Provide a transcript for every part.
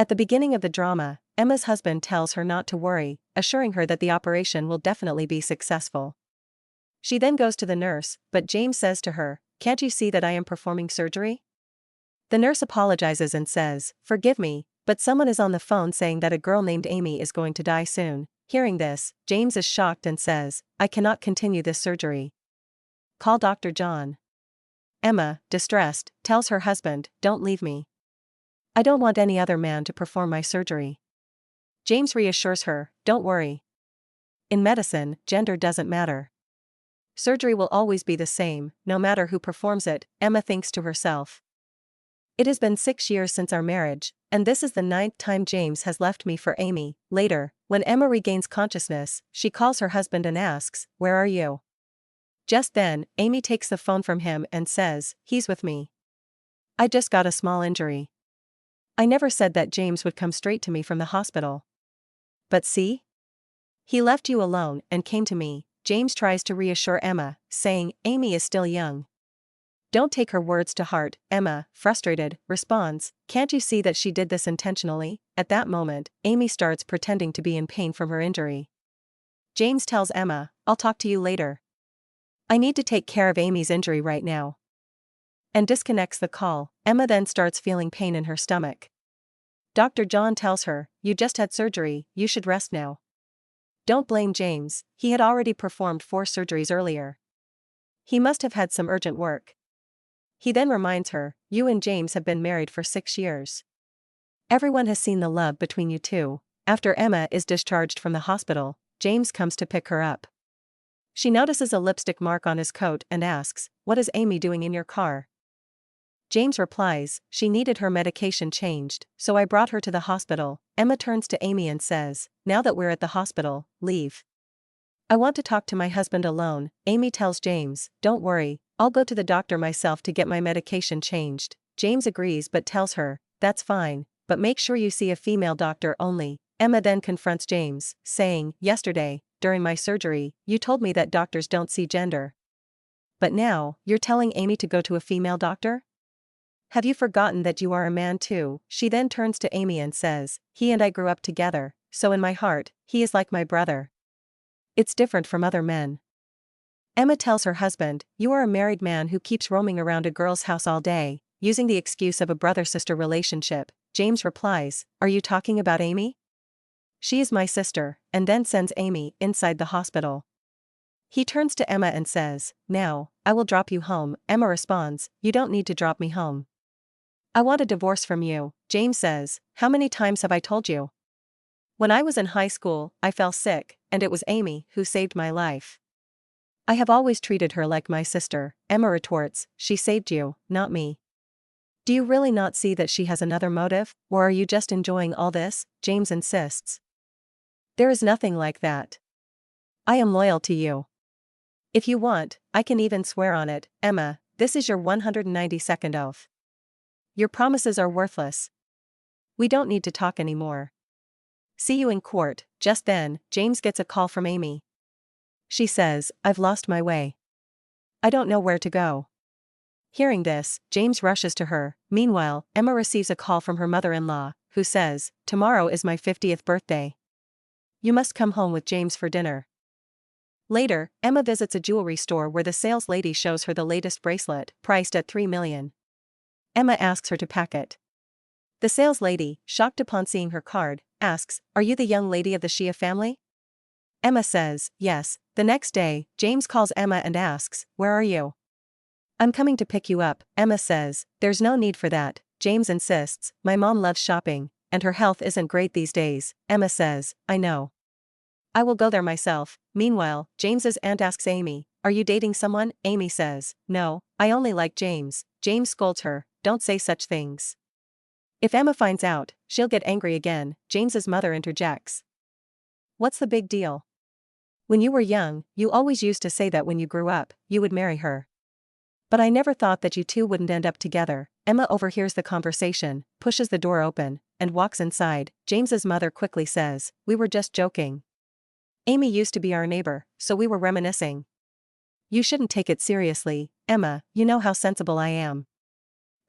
At the beginning of the drama, Emma's husband tells her not to worry, assuring her that the operation will definitely be successful. She then goes to the nurse, but James says to her, "Can't you see that I am performing surgery?" The nurse apologizes and says, "Forgive me, but someone is on the phone saying that a girl named Amy is going to die soon." Hearing this, James is shocked and says, "I cannot continue this surgery. Call Dr. John." Emma, distressed, tells her husband, "Don't leave me. I don't want any other man to perform my surgery." James reassures her, "Don't worry. In medicine, gender doesn't matter. Surgery will always be the same, no matter who performs it," Emma thinks to herself. "It has been 6 years since our marriage, and this is the 9th time James has left me for Amy." Later, when Emma regains consciousness, she calls her husband and asks, "Where are you?" Just then, Amy takes the phone from him and says, "He's with me. I just got a small injury. I never said that James would come straight to me from the hospital. But see? He left you alone and came to me." James tries to reassure Emma, saying, "Amy is still young. Don't take her words to heart." Emma, frustrated, responds, "Can't you see that she did this intentionally?" At that moment, Amy starts pretending to be in pain from her injury. James tells Emma, "I'll talk to you later. I need to take care of Amy's injury right now." And disconnects the call. Emma then starts feeling pain in her stomach. Dr. John tells her, "You just had surgery, you should rest now." Don't blame James, he had already performed 4 surgeries earlier. He must have had some urgent work. He then reminds her, "You and James have been married for 6 years. Everyone has seen the love between you two." After Emma is discharged from the hospital, James comes to pick her up. She notices a lipstick mark on his coat and asks, "What is Amy doing in your car?" James replies, "She needed her medication changed, so I brought her to the hospital." Emma turns to Amy and says, "Now that we're at the hospital, leave. I want to talk to my husband alone." Amy tells James, "Don't worry, I'll go to the doctor myself to get my medication changed." James agrees but tells her, "That's fine, but make sure you see a female doctor only." Emma then confronts James, saying, "Yesterday, during my surgery, you told me that doctors don't see gender. But now, you're telling Amy to go to a female doctor? Have you forgotten that you are a man too?" She then turns to Amy and says, "He and I grew up together, so in my heart, he is like my brother. It's different from other men." Emma tells her husband, "You are a married man who keeps roaming around a girl's house all day, using the excuse of a brother-sister relationship." James replies, "Are you talking about Amy? She is my sister," and then sends Amy inside the hospital. He turns to Emma and says, "Now, I will drop you home." Emma responds, "You don't need to drop me home. I want a divorce from you." James says, "How many times have I told you? When I was in high school, I fell sick, and it was Amy who saved my life. I have always treated her like my sister." Emma retorts, "She saved you, not me. Do you really not see that she has another motive, or are you just enjoying all this?" James insists. "There is nothing like that. I am loyal to you. If you want, I can even swear on it." "Emma, this is your 192nd oath. Your promises are worthless. We don't need to talk anymore. See you in court." Just then, James gets a call from Amy. She says, "I've lost my way. I don't know where to go." Hearing this, James rushes to her. Meanwhile, Emma receives a call from her mother-in-law, who says, "Tomorrow is my 50th birthday. You must come home with James for dinner." Later, Emma visits a jewelry store where the sales lady shows her the latest bracelet, priced at $3 million. Emma asks her to pack it. The sales lady, shocked upon seeing her card, asks, "Are you the young lady of the Shia family?" Emma says, "Yes." The next day, James calls Emma and asks, "Where are you?" "I'm coming to pick you up." Emma says, "There's no need for that." James insists, "My mom loves shopping, and her health isn't great these days." Emma says, "I know. I will go there myself." Meanwhile, James's aunt asks Amy, "Are you dating someone?" Amy says, "No, I only like James." James scolds her, "Don't say such things. If Emma finds out, she'll get angry again." James's mother interjects, "What's the big deal? When you were young, you always used to say that when you grew up, you would marry her. But I never thought that you two wouldn't end up together." Emma overhears the conversation, pushes the door open, and walks inside. James's mother quickly says, "We were just joking. Amy used to be our neighbor, so we were reminiscing. You shouldn't take it seriously, Emma, you know how sensible I am."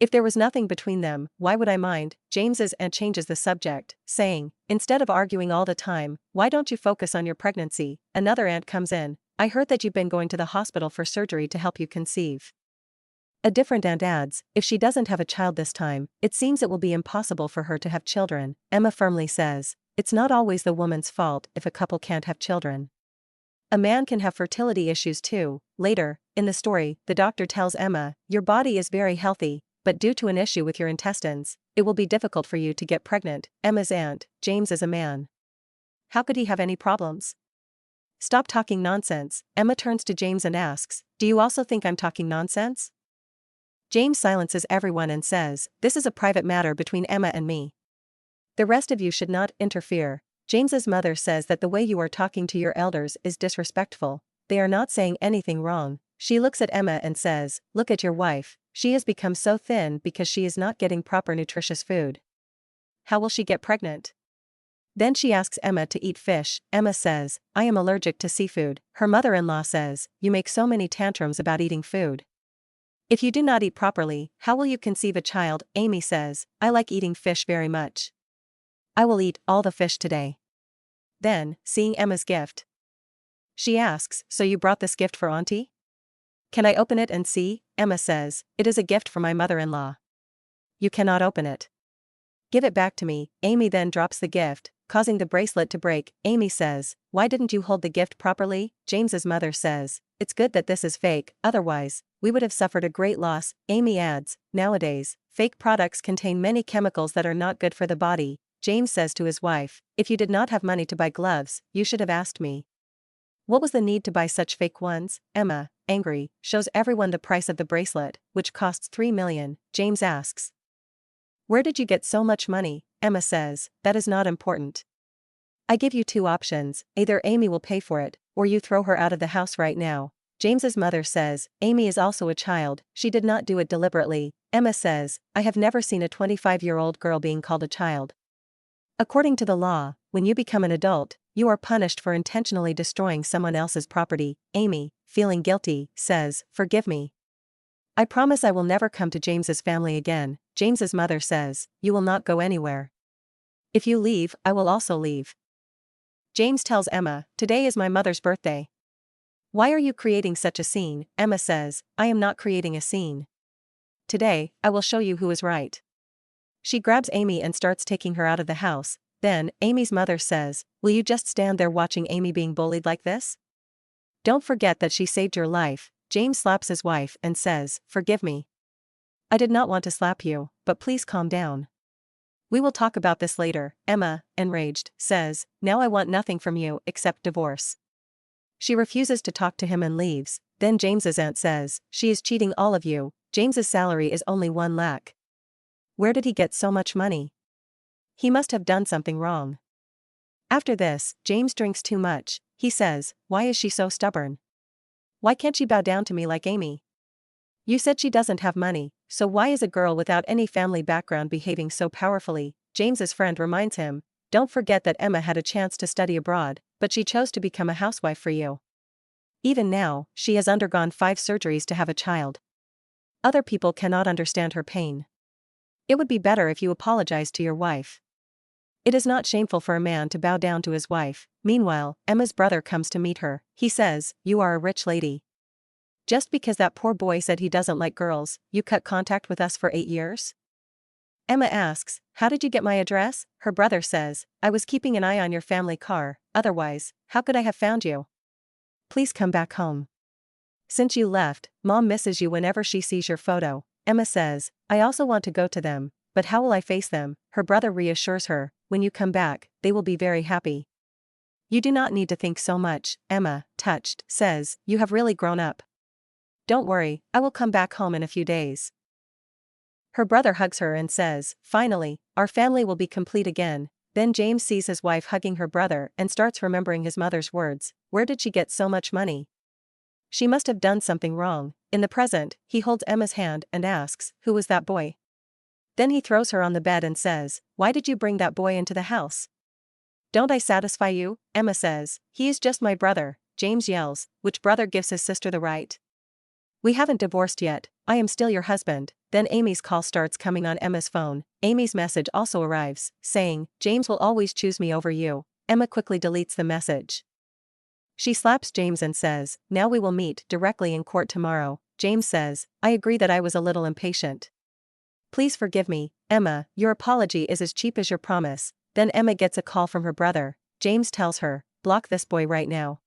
If there was nothing between them, why would I mind? James's aunt changes the subject, saying, instead of arguing all the time, why don't you focus on your pregnancy? Another aunt comes in, I heard that you've been going to the hospital for surgery to help you conceive. A different aunt adds, if she doesn't have a child this time, it seems it will be impossible for her to have children. Emma firmly says, it's not always the woman's fault if a couple can't have children. A man can have fertility issues too. Later, in the story, the doctor tells Emma, your body is very healthy, but due to an issue with your intestines, it will be difficult for you to get pregnant. Emma's aunt, James is a man. How could he have any problems? Stop talking nonsense. Emma turns to James and asks, do you also think I'm talking nonsense? James silences everyone and says, this is a private matter between Emma and me. The rest of you should not interfere. James's mother says that the way you are talking to your elders is disrespectful. They are not saying anything wrong. She looks at Emma and says, look at your wife. She has become so thin because she is not getting proper nutritious food. How will she get pregnant? Then she asks Emma to eat fish. Emma says, I am allergic to seafood. Her mother-in-law says, you make so many tantrums about eating food. If you do not eat properly, how will you conceive a child? Amy says, I like eating fish very much. I will eat all the fish today. Then, seeing Emma's gift, she asks, so you brought this gift for Auntie? Can I open it and see? Emma says, it is a gift for my mother-in-law. You cannot open it. Give it back to me. Amy then drops the gift, causing the bracelet to break. Amy says, why didn't you hold the gift properly? James's mother says, it's good that this is fake, otherwise, we would have suffered a great loss. Amy adds, nowadays, fake products contain many chemicals that are not good for the body. James says to his wife, if you did not have money to buy gloves, you should have asked me. What was the need to buy such fake ones? Emma, angry, shows everyone the price of the bracelet, which costs $3 million. James asks, where did you get so much money? Emma says, that is not important. I give you two options, either Amy will pay for it, or you throw her out of the house right now. James's mother says, Amy is also a child, she did not do it deliberately. Emma says, I have never seen a 25-year-old girl being called a child. According to the law, when you become an adult, you are punished for intentionally destroying someone else's property. Amy, feeling guilty, says, forgive me. I promise I will never come to James's family again. James's mother says, you will not go anywhere. If you leave, I will also leave. James tells Emma, today is my mother's birthday. Why are you creating such a scene? Emma says, I am not creating a scene. Today, I will show you who is right. She grabs Amy and starts taking her out of the house. Then, Amy's mother says, will you just stand there watching Amy being bullied like this? Don't forget that she saved your life. James slaps his wife and says, forgive me. I did not want to slap you, but please calm down. We will talk about this later. Emma, enraged, says, now I want nothing from you except divorce. She refuses to talk to him and leaves. Then James's aunt says, she is cheating all of you. James's salary is only 1 lakh. Where did he get so much money? He must have done something wrong. After this, James drinks too much. He says, why is she so stubborn? Why can't she bow down to me like Amy? You said she doesn't have money, so why is a girl without any family background behaving so powerfully? James's friend reminds him, don't forget that Emma had a chance to study abroad, but she chose to become a housewife for you. Even now, she has undergone 5 surgeries to have a child. Other people cannot understand her pain. It would be better if you apologized to your wife. It is not shameful for a man to bow down to his wife. Meanwhile, Emma's brother comes to meet her. He says, you are a rich lady. Just because that poor boy said he doesn't like girls, you cut contact with us for 8 years? Emma asks, how did you get my address? Her brother says, I was keeping an eye on your family car, otherwise, how could I have found you? Please come back home. Since you left, Mom misses you whenever she sees your photo. Emma says, I also want to go to them, but how will I face them? Her brother reassures her, when you come back, they will be very happy. You do not need to think so much. Emma, touched, says, you have really grown up. Don't worry, I will come back home in a few days. Her brother hugs her and says, finally, our family will be complete again. Then James sees his wife hugging her brother and starts remembering his mother's words. Where did she get so much money? She must have done something wrong. In the present, he holds Emma's hand and asks, who was that boy? Then he throws her on the bed and says, why did you bring that boy into the house? Don't I satisfy you? Emma says, he is just my brother. James yells, which brother gives his sister the right We haven't divorced yet, I am still your husband. Then Amy's call starts coming on Emma's phone. Amy's message also arrives, saying, James will always choose me over you. Emma quickly deletes the message. She slaps James and says, now we will meet directly in court tomorrow. James says, I agree that I was a little impatient. Please forgive me, Emma, your apology is as cheap as your promise. Then Emma gets a call from her brother. James tells her, block this boy right now.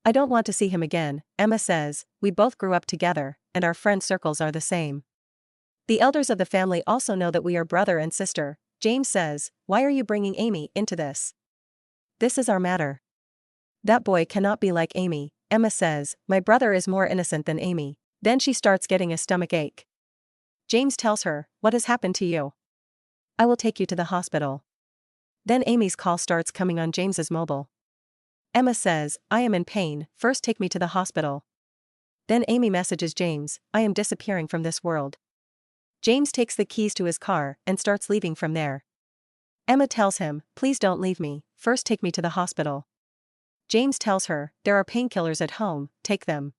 I don't want to see him again. Emma says, we both grew up together, and our friend circles are the same. The elders of the family also know that we are brother and sister. James says, why are you bringing Amy into this? This is our matter. That boy cannot be like Amy. Emma says, my brother is more innocent than Amy. Then she starts getting a stomach ache. James tells her, what has happened to you? I will take you to the hospital. Then Amy's call starts coming on James's mobile. Emma says, I am in pain, first take me to the hospital. Then Amy messages James, I am disappearing from this world. James takes the keys to his car and starts leaving from there. Emma tells him, please don't leave me, first take me to the hospital. James tells her, there are painkillers at home, take them.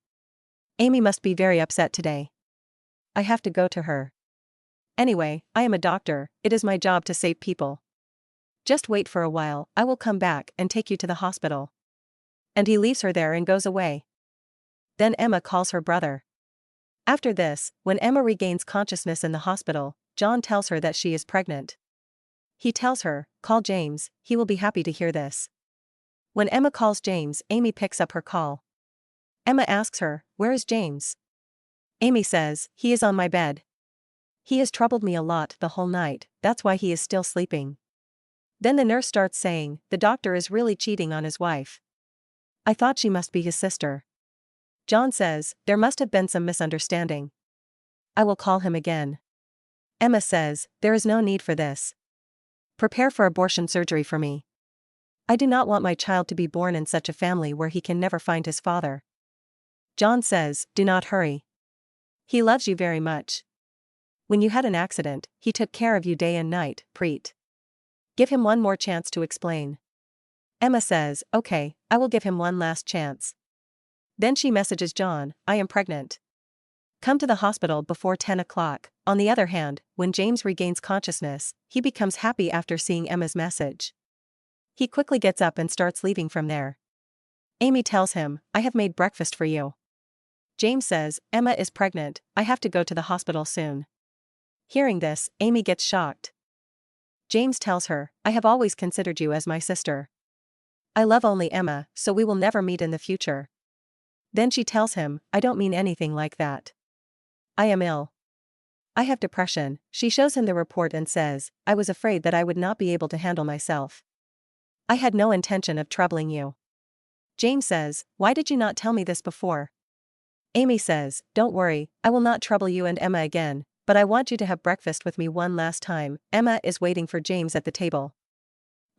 Amy must be very upset today. I have to go to her. Anyway, I am a doctor, it is my job to save people. Just wait for a while, I will come back and take you to the hospital. And he leaves her there and goes away. Then Emma calls her brother. After this, when Emma regains consciousness in the hospital, John tells her that she is pregnant. He tells her, call James, he will be happy to hear this. When Emma calls James, Amy picks up her call. Emma asks her, where is James? Amy says, he is on my bed. He has troubled me a lot the whole night, that's why he is still sleeping. Then the nurse starts saying, the doctor is really cheating on his wife. I thought she must be his sister. John says, there must have been some misunderstanding. I will call him again. Emma says, there is no need for this. Prepare for abortion surgery for me. I do not want my child to be born in such a family where he can never find his father. John says, do not hurry. He loves you very much. When you had an accident, he took care of you day and night, Preet. Give him one more chance to explain. Emma says, okay, I will give him one last chance. Then she messages John, I am pregnant. Come to the hospital before 10 o'clock. On the other hand, when James regains consciousness, he becomes happy after seeing Emma's message. He quickly gets up and starts leaving from there. Amy tells him, I have made breakfast for you. James says, Emma is pregnant, I have to go to the hospital soon. Hearing this, Amy gets shocked. James tells her, I have always considered you as my sister. I love only Emma, so we will never meet in the future. Then she tells him, I don't mean anything like that. I am ill. I have depression. She shows him the report and says, I was afraid that I would not be able to handle myself. I had no intention of troubling you. James says, why did you not tell me this before? Amy says, don't worry, I will not trouble you and Emma again, but I want you to have breakfast with me one last time. Emma is waiting for James at the table.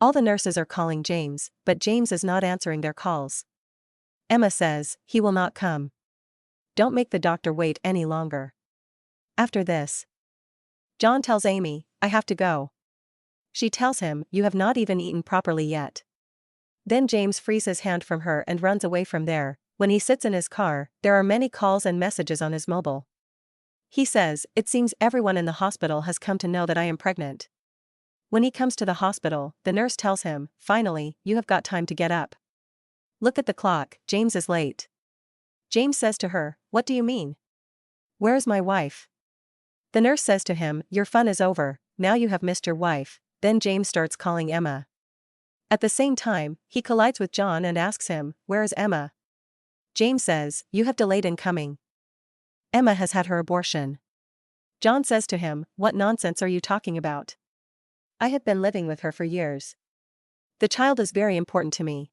All the nurses are calling James, but James is not answering their calls. Emma says, he will not come. Don't make the doctor wait any longer. After this, John tells Amy, I have to go. She tells him, you have not even eaten properly yet. Then James frees his hand from her and runs away from there. When he sits in his car, there are many calls and messages on his mobile. He says, it seems everyone in the hospital has come to know that I am pregnant. When he comes to the hospital, the nurse tells him, finally, you have got time to get up. Look at the clock, James is late. James says to her, what do you mean? Where is my wife? The nurse says to him, your fun is over, now you have missed your wife. Then James starts calling Emma. At the same time, he collides with John and asks him, where is Emma? James says, you have delayed in coming. Emma has had her abortion. John says to him, what nonsense are you talking about? I have been living with her for years. The child is very important to me.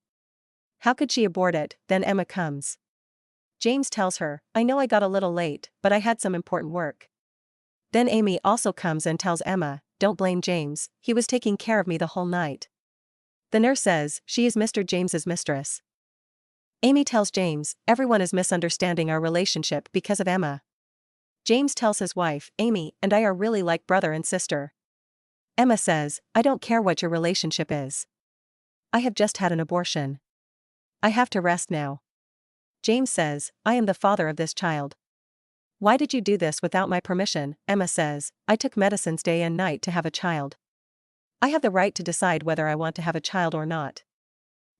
How could she abort it? Then Emma comes. James tells her, I know I got a little late, but I had some important work. Then Amy also comes and tells Emma, don't blame James, he was taking care of me the whole night. The nurse says, she is Mr. James's mistress. Amy tells James, everyone is misunderstanding our relationship because of Emma. James tells his wife, Amy and I are really like brother and sister. Emma says, I don't care what your relationship is. I have just had an abortion. I have to rest now. James says, I am the father of this child. Why did you do this without my permission? Emma says, I took medicines day and night to have a child. I have the right to decide whether I want to have a child or not.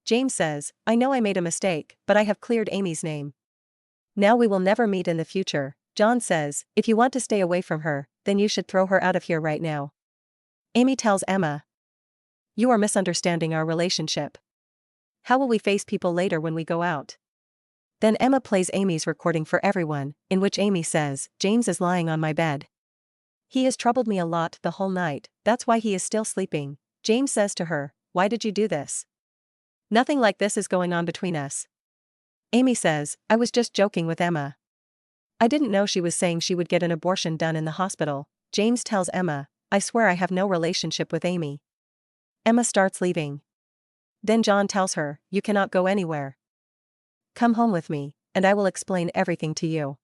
James says, I know I made a mistake, but I have cleared Amy's name. Now we will never meet in the future. John says, if you want to stay away from her, then you should throw her out of here right now. Amy tells Emma, you are misunderstanding our relationship. How will we face people later when we go out? Then Emma plays Amy's recording for everyone, in which Amy says, James is lying on my bed. He has troubled me a lot the whole night, that's why he is still sleeping. James says to her, why did you do this? Nothing like this is going on between us. Amy says, I was just joking with Emma. I didn't know she was saying she would get an abortion done in the hospital. James tells Emma, I swear I have no relationship with Amy. Emma starts leaving. Then John tells her, you cannot go anywhere. Come home with me, and I will explain everything to you.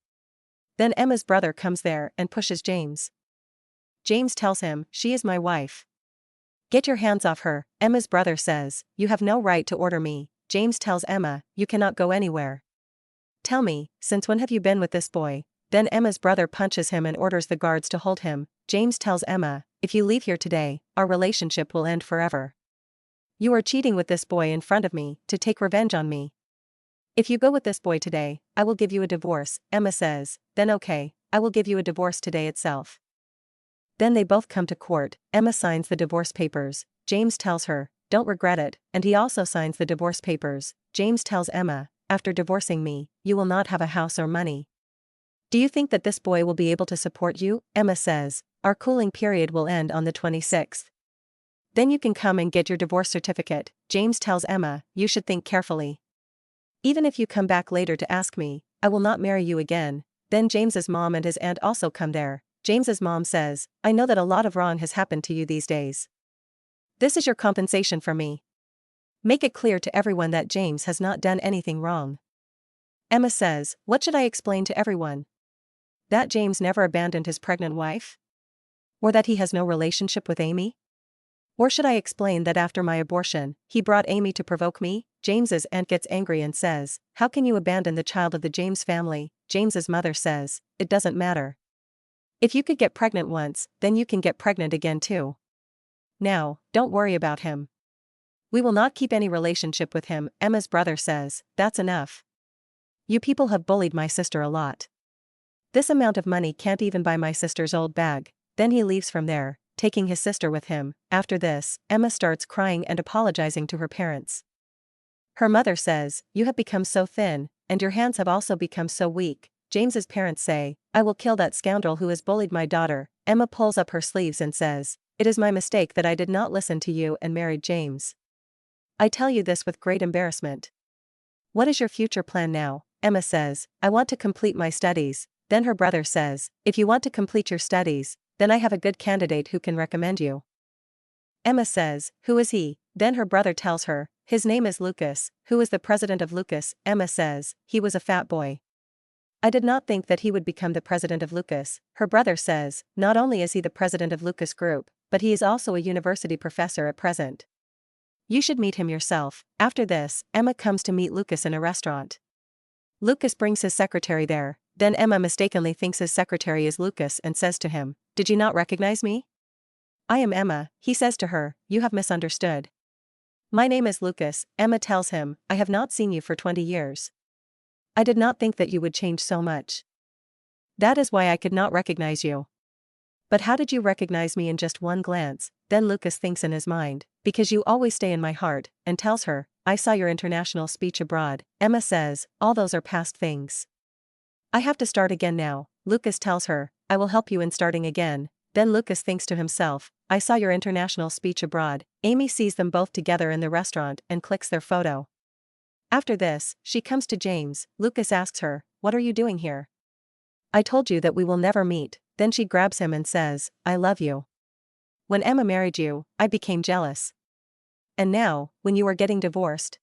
Then Emma's brother comes there and pushes James. James tells him, she is my wife. Get your hands off her, Emma's brother says, you have no right to order me. James tells Emma, you cannot go anywhere. Tell me, since when have you been with this boy? Then Emma's brother punches him and orders the guards to hold him. James tells Emma, if you leave here today, our relationship will end forever. You are cheating with this boy in front of me, to take revenge on me. If you go with this boy today, I will give you a divorce, Emma says, then okay, I will give you a divorce today itself. Then they both come to court, Emma signs the divorce papers, James tells her, don't regret it, and he also signs the divorce papers. James tells Emma, after divorcing me, you will not have a house or money. Do you think that this boy will be able to support you? Emma says, our cooling period will end on the 26th. Then you can come and get your divorce certificate. James tells Emma, you should think carefully. Even if you come back later to ask me, I will not marry you again. Then James's mom and his aunt also come there. James's mom says, I know that a lot of wrong has happened to you these days. This is your compensation for me. Make it clear to everyone that James has not done anything wrong. Emma says, what should I explain to everyone? That James never abandoned his pregnant wife? Or that he has no relationship with Amy? Or should I explain that after my abortion, he brought Amy to provoke me? James's aunt gets angry and says, how can you abandon the child of the James family? James's mother says, it doesn't matter. If you could get pregnant once, then you can get pregnant again too. Now, don't worry about him. We will not keep any relationship with him. Emma's brother says, that's enough. You people have bullied my sister a lot. This amount of money can't even buy my sister's old bag. Then he leaves from there, taking his sister with him. After this, Emma starts crying and apologizing to her parents. Her mother says, you have become so thin, and your hands have also become so weak. James's parents say, I will kill that scoundrel who has bullied my daughter. Emma pulls up her sleeves and says, it is my mistake that I did not listen to you and married James. I tell you this with great embarrassment. What is your future plan now? Emma says, I want to complete my studies. Then her brother says, if you want to complete your studies, then I have a good candidate who can recommend you. Emma says, who is he? Then her brother tells her, his name is Lucas. Who is the president of Lucas? Emma says, he was a fat boy. I did not think that he would become the president of Lucas. Her brother says, not only is he the president of Lucas Group, but he is also a university professor at present. You should meet him yourself. After this, Emma comes to meet Lucas in a restaurant. Lucas brings his secretary there. Then Emma mistakenly thinks his secretary is Lucas and says to him, did you not recognize me? I am Emma. He says to her, you have misunderstood. My name is Lucas. Emma tells him, I have not seen you for 20 years. I did not think that you would change so much. That is why I could not recognize you. But how did you recognize me in just one glance? Then Lucas thinks in his mind, because you always stay in my heart, and tells her, I saw your international speech abroad. Emma says, all those are past things. I have to start again now. Lucas tells her, I will help you in starting again. Then Lucas thinks to himself, I saw your international speech abroad. Amy sees them both together in the restaurant and clicks their photo. After this, she comes to James. Lucas asks her, what are you doing here? I told you that we will never meet. Then she grabs him and says, I love you. When Emma married you, I became jealous. And now, when you are getting divorced,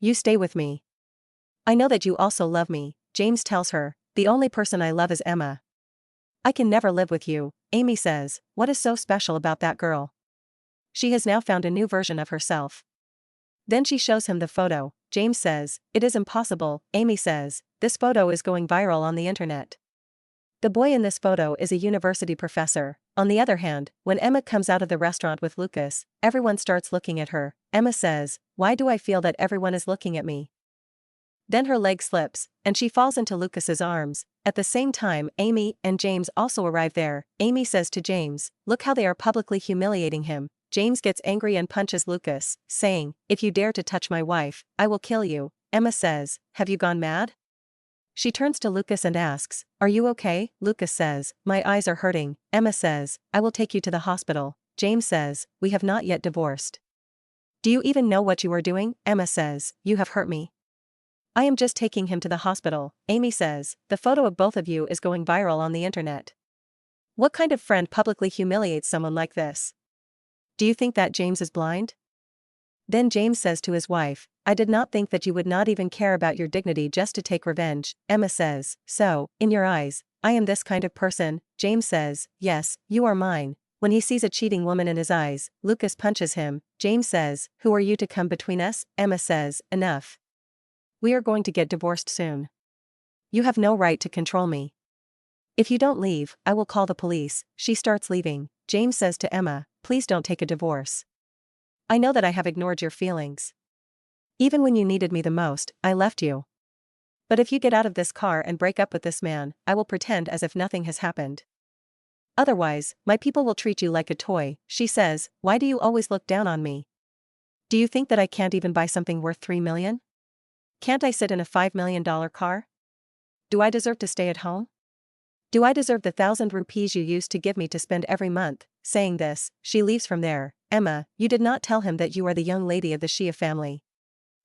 you stay with me. I know that you also love me. James tells her, the only person I love is Emma. I can never live with you. Amy says, what is so special about that girl? She has now found a new version of herself. Then she shows him the photo. James says, it is impossible. Amy says, this photo is going viral on the internet. The boy in this photo is a university professor. On the other hand, when Emma comes out of the restaurant with Lucas, everyone starts looking at her. Emma says, "Why do I feel that everyone is looking at me?" Then her leg slips, and she falls into Lucas's arms. At the same time, Amy and James also arrive there. Amy says to James, "Look how they are publicly humiliating him." James gets angry and punches Lucas, saying, "If you dare to touch my wife, I will kill you." Emma says, "Have you gone mad?" She turns to Lucas and asks, "Are you okay?" Lucas says, "My eyes are hurting." Emma says, "I will take you to the hospital." James says, "We have not yet divorced." "Do you even know what you are doing?" Emma says, "You have hurt me." "I am just taking him to the hospital." Amy says, "The photo of both of you is going viral on the internet. What kind of friend publicly humiliates someone like this? Do you think that James is blind?" Then James says to his wife, "I did not think that you would not even care about your dignity just to take revenge." Emma says, "So, in your eyes, I am this kind of person?" James says, "Yes, you are mine." When he sees a cheating woman in his eyes, Lucas punches him. James says, "Who are you to come between us?" Emma says, "Enough. We are going to get divorced soon. You have no right to control me. If you don't leave, I will call the police." She starts leaving. James says to Emma, "Please don't take a divorce. I know that I have ignored your feelings. Even when you needed me the most, I left you. But if you get out of this car and break up with this man, I will pretend as if nothing has happened. Otherwise, my people will treat you like a toy." She says, "Why do you always look down on me? Do you think that I can't even buy something worth $3 million? Can't I sit in a $5 million car? Do I deserve to stay at home? Do I deserve the 1,000 rupees you used to give me to spend every month?" Saying this, she leaves from there. "Emma, you did not tell him that you are the young lady of the Shia family."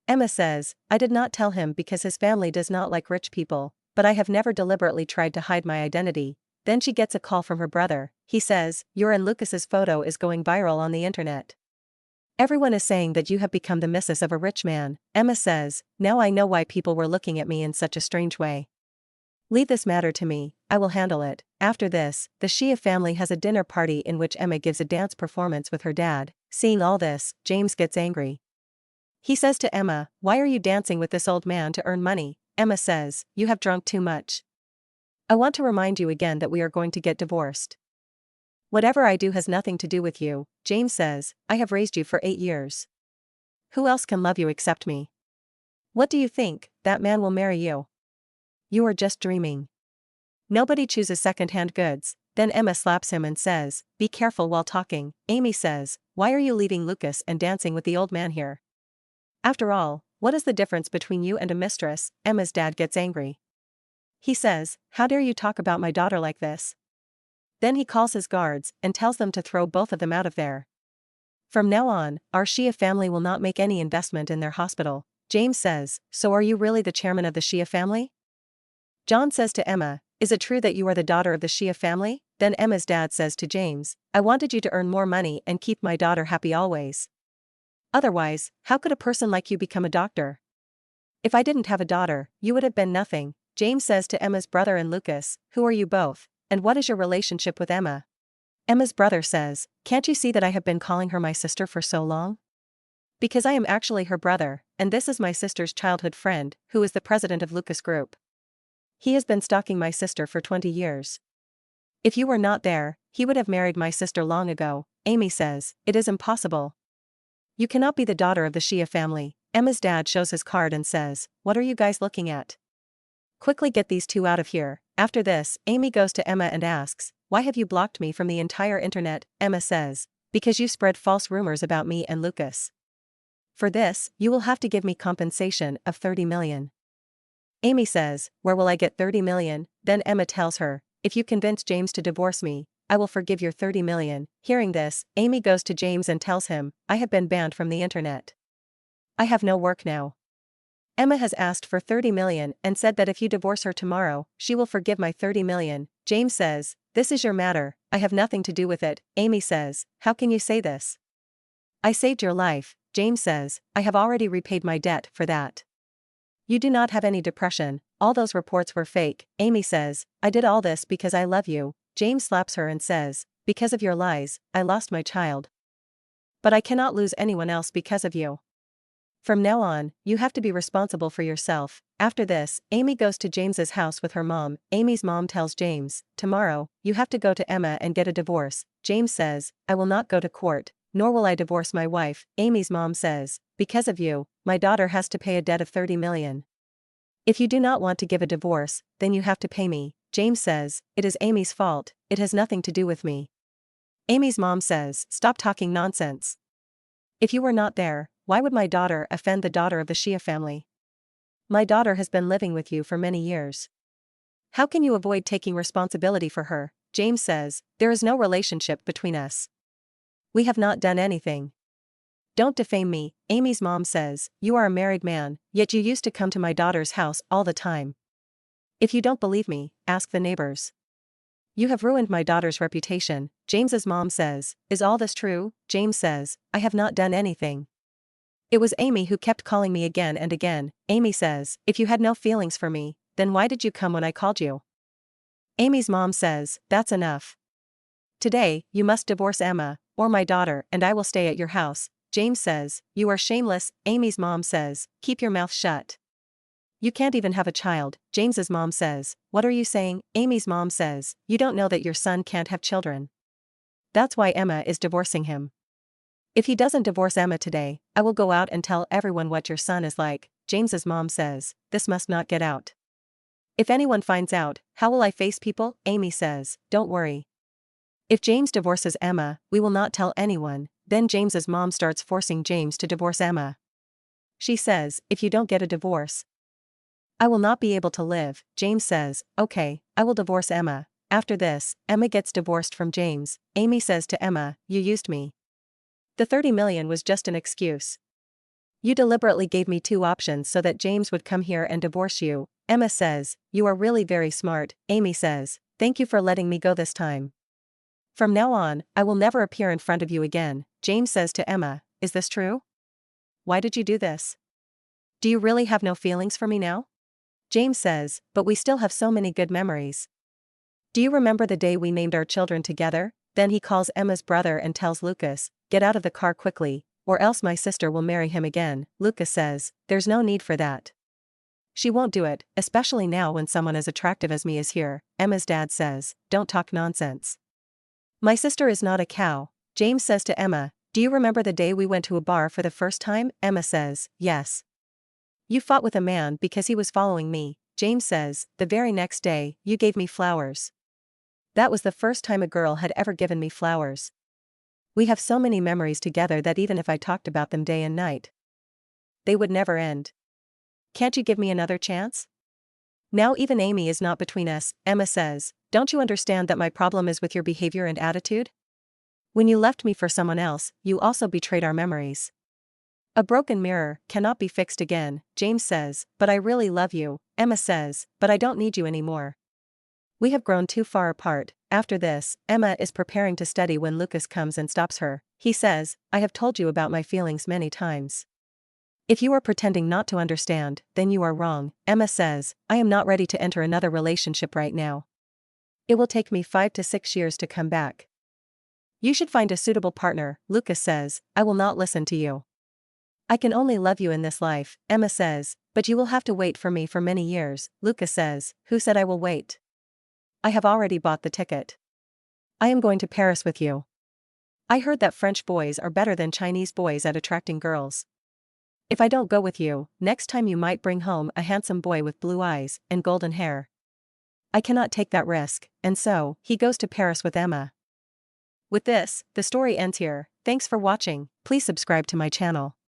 Emma says, "I did not tell him because his family does not like rich people, but I have never deliberately tried to hide my identity." Then she gets a call from her brother. He says, "Your and Lucas's photo is going viral on the internet. Everyone is saying that you have become the missus of a rich man." Emma says, "Now I know why people were looking at me in such a strange way. Leave this matter to me, I will handle it." After this, the Shia family has a dinner party in which Emma gives a dance performance with her dad. Seeing all this, James gets angry. He says to Emma, "Why are you dancing with this old man to earn money?" Emma says, "You have drunk too much. I want to remind you again that we are going to get divorced. Whatever I do has nothing to do with you." James says, "I have raised you for 8 years. Who else can love you except me? What do you think, that man will marry you? You are just dreaming. Nobody chooses second-hand goods." Then Emma slaps him and says, "Be careful while talking." Amy says, "Why are you leaving Lucas and dancing with the old man here? After all, what is the difference between you and a mistress?" Emma's dad gets angry. He says, "How dare you talk about my daughter like this?" Then he calls his guards and tells them to throw both of them out of there. "From now on, our Shia family will not make any investment in their hospital." James says, "So are you really the chairman of the Shia family?" John says to Emma, "Is it true that you are the daughter of the Shia family?" Then Emma's dad says to James, "I wanted you to earn more money and keep my daughter happy always. Otherwise, how could a person like you become a doctor? If I didn't have a daughter, you would have been nothing." James says to Emma's brother and Lucas, "Who are you both, and what is your relationship with Emma?" Emma's brother says, "Can't you see that I have been calling her my sister for so long? Because I am actually her brother, and this is my sister's childhood friend, who is the president of Lucas Group. He has been stalking my sister for 20 years. If you were not there, he would have married my sister long ago." Amy says, "It is impossible. You cannot be the daughter of the Shia family." Emma's dad shows his card and says, "What are you guys looking at? Quickly get these two out of here." After this, Amy goes to Emma and asks, "Why have you blocked me from the entire internet?" Emma says, "Because you spread false rumors about me and Lucas. For this, you will have to give me compensation of 30 million. Amy says, "Where will I get 30 million? Then Emma tells her, "If you convince James to divorce me, I will forgive your 30 million. Hearing this, Amy goes to James and tells him, "I have been banned from the internet. I have no work now." Emma has asked for 30 million and said that if you divorce her tomorrow, she will forgive my 30 million. James says, "This is your matter, I have nothing to do with it." Amy says, "How can you say this? I saved your life." James says, "I have already repaid my debt for that. You do not have any depression, all those reports were fake." Amy says, "I did all this because I love you." James slaps her and says, "Because of your lies, I lost my child. But I cannot lose anyone else because of you. From now on, you have to be responsible for yourself. After this, Amy goes to James's house with her mom. Amy's mom tells James, tomorrow, you have to go to Emma and get a divorce. James says, I will not go to court, nor will I divorce my wife. Amy's mom says, because of you, my daughter has to pay a debt of 30 million. If you do not want to give a divorce, then you have to pay me. James says, it is Amy's fault, it has nothing to do with me. Amy's mom says, stop talking nonsense. If you were not there, why would my daughter offend the daughter of the Shia family? My daughter has been living with you for many years. How can you avoid taking responsibility for her? James says, there is no relationship between us. We have not done anything. Don't defame me. Amy's mom says, you are a married man, yet you used to come to my daughter's house all the time. If you don't believe me, ask the neighbors. You have ruined my daughter's reputation. James's mom says, is all this true? James says, I have not done anything. It was Amy who kept calling me again and again. Amy says, if you had no feelings for me, then why did you come when I called you? Amy's mom says, that's enough. Today, you must divorce Emma, or my daughter, and I will stay at your house. James says, you are shameless. Amy's mom says, keep your mouth shut. You can't even have a child. James's mom says, what are you saying? Amy's mom says, you don't know that your son can't have children. That's why Emma is divorcing him. If he doesn't divorce Emma today, I will go out and tell everyone what your son is like. James's mom says, this must not get out. If anyone finds out, how will I face people? Amy says, don't worry. If James divorces Emma, we will not tell anyone. Then James's mom starts forcing James to divorce Emma. She says, if you don't get a divorce, I will not be able to live. James says, okay, I will divorce Emma. After this, Emma gets divorced from James. Amy says to Emma, you used me. The 30 million was just an excuse. You deliberately gave me two options so that James would come here and divorce you. Emma says, you are really very smart. Amy says, thank you for letting me go this time. From now on, I will never appear in front of you again. James says to Emma, is this true? Why did you do this? Do you really have no feelings for me now? James says, but we still have so many good memories. Do you remember the day we named our children together? Then he calls Emma's brother and tells Lucas, get out of the car quickly, or else my sister will marry him again. Lucas says, there's no need for that. She won't do it, especially now when someone as attractive as me is here. Emma's dad says, don't talk nonsense. My sister is not a cow. James says to Emma, do you remember the day we went to a bar for the first time? Emma says, yes. You fought with a man because he was following me. James says, the very next day, you gave me flowers. That was the first time a girl had ever given me flowers. We have so many memories together that even if I talked about them day and night, they would never end. Can't you give me another chance? Now even Amy is not between us. Emma says, don't you understand that my problem is with your behavior and attitude? When you left me for someone else, you also betrayed our memories. A broken mirror cannot be fixed again. James says, but I really love you. Emma says, but I don't need you anymore. We have grown too far apart. After this, Emma is preparing to study when Lucas comes and stops her. He says, I have told you about my feelings many times. If you are pretending not to understand, then you are wrong. Emma says, I am not ready to enter another relationship right now. It will take me 5 to 6 years to come back. You should find a suitable partner. Lucas says, I will not listen to you. I can only love you in this life. Emma says, but you will have to wait for me for many years. Lucas says, who said I will wait? I have already bought the ticket. I am going to Paris with you. I heard that French boys are better than Chinese boys at attracting girls. If I don't go with you, next time you might bring home a handsome boy with blue eyes and golden hair. I cannot take that risk, and so, he goes to Paris with Emma. With this, the story ends here. Thanks for watching. Please subscribe to my channel.